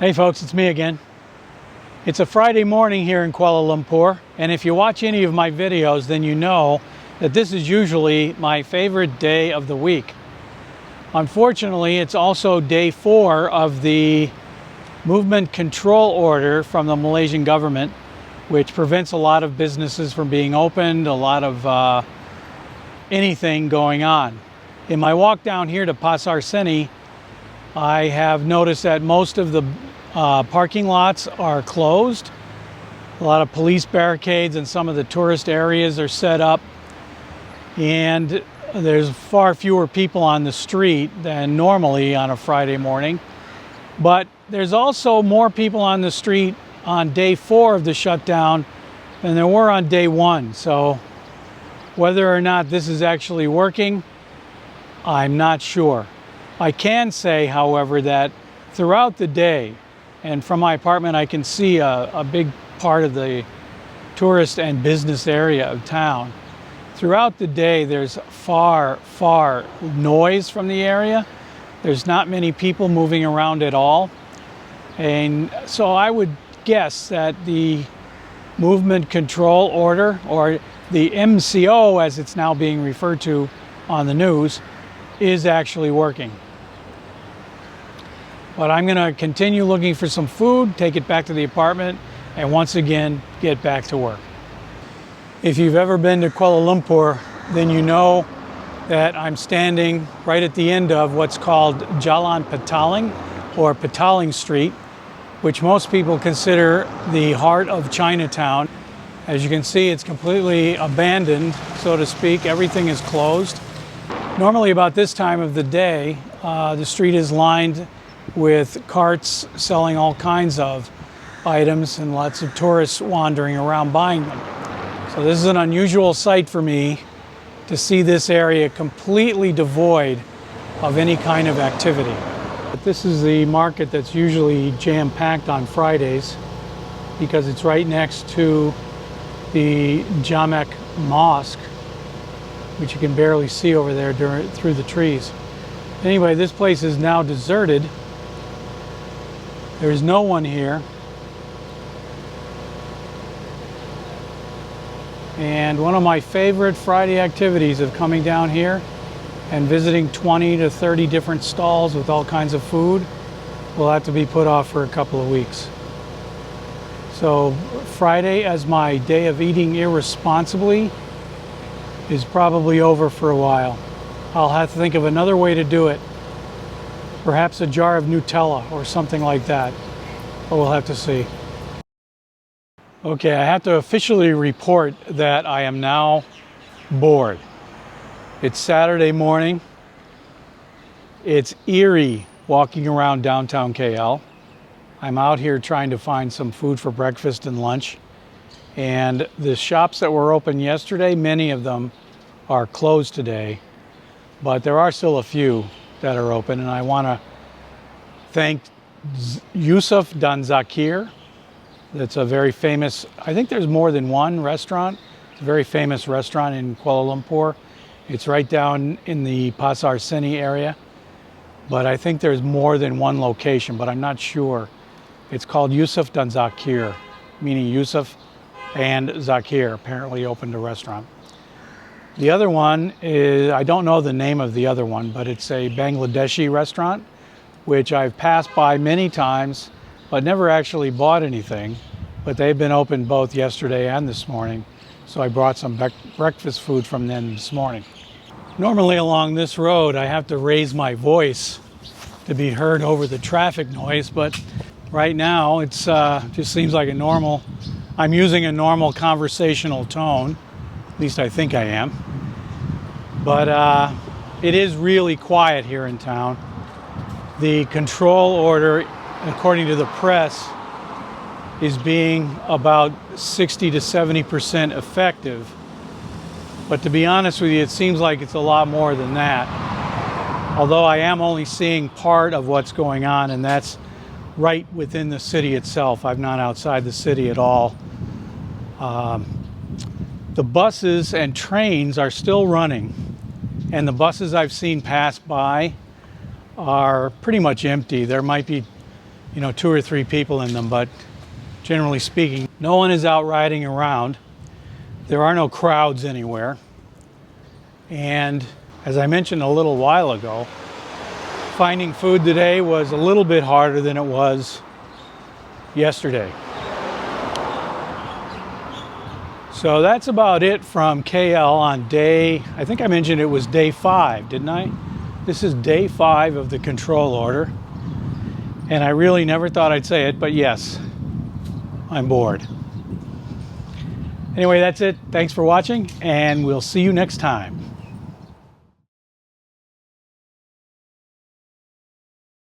Hey folks, it's me again. It's a Friday morning here in Kuala Lumpur, and if you watch any of my videos, then you know that this is usually my favorite day of the week. Unfortunately, it's also day 4 of the movement control order from the Malaysian government, which prevents a lot of businesses from being opened, a lot of anything going on. In my walk down here to Pasar Seni, I have noticed that most of the parking lots are closed. A lot of police barricades and some of the tourist areas are set up, and there's far fewer people on the street than normally on a Friday morning. But there's also more people on the street on day 4 of the shutdown than there were on day 1. So whether or not this is actually working, I'm not sure. I can say, however, that throughout the day, and from my apartment I can see a big part of the tourist and business area of town. Throughout the day there's far noise from the area. There's not many people moving around at all. And so I would guess that the movement control order, or the MCO as it's now being referred to on the news, is actually working. But I'm going to continue looking for some food, take it back to the apartment, and once again get back to work. If you've ever been to Kuala Lumpur, then you know that I'm standing right at the end of what's called Jalan Petaling, or Petaling Street, which most people consider the heart of Chinatown. As you can see, it's completely abandoned, so to speak. Everything is closed. Normally about this time of the day, the street is lined with carts selling all kinds of items and lots of tourists wandering around buying them. So this is an unusual sight for me to see this area completely devoid of any kind of activity. But this is the market that's usually jam-packed on Fridays because it's right next to the Jamek Mosque, which you can barely see over there through the trees. Anyway, this place is now deserted. There's no one here. And one of my favorite Friday activities of coming down here and visiting 20 to 30 different stalls with all kinds of food will have to be put off for a couple of weeks. So Friday, as my day of eating irresponsibly, is probably over for a while. I'll have to think of another way to do it. Perhaps a jar of Nutella or something like that. But we'll have to see. Okay, I have to officially report that I am now bored. It's Saturday morning. It's eerie walking around downtown KL. I'm out here trying to find some food for breakfast and lunch. And the shops that were open yesterday, many of them are closed today. But there are still a few that are open, and I want to thank Yusuf Dan Zakir. That's a very famous, I think there's more than one restaurant. It's a very famous restaurant in Kuala Lumpur. It's right down in the Pasar Seni area, but I think there's more than one location, but I'm not sure. It's called Yusuf Dan Zakir, meaning Yusuf and Zakir apparently opened a restaurant. The other one is, I don't know the name of the other one, but it's a Bangladeshi restaurant, which I've passed by many times, but never actually bought anything. But they've been open both yesterday and this morning, so I brought some breakfast food from them this morning. Normally along this road, I have to raise my voice to be heard over the traffic noise, but right now it's just seems like I'm using a normal conversational tone. At least I think I am. But it is really quiet here in town. The control order, according to the press, is being about 60 to 70% effective. But to be honest with you, it seems like it's a lot more than that. Although I am only seeing part of what's going on, and that's right within the city itself. I'm not outside the city at all. The buses and trains are still running, and the buses I've seen pass by are pretty much empty. There might be you know, 2 or 3 people in them, but generally speaking, no one is out riding around. There are no crowds anywhere. And as I mentioned a little while ago, finding food today was a little bit harder than it was yesterday. So that's about it from KL on day, I think I mentioned it was day 5, didn't I? This is day 5 of the control order. And I really never thought I'd say it, but yes, I'm bored. Anyway, that's it. Thanks for watching, and we'll see you next time.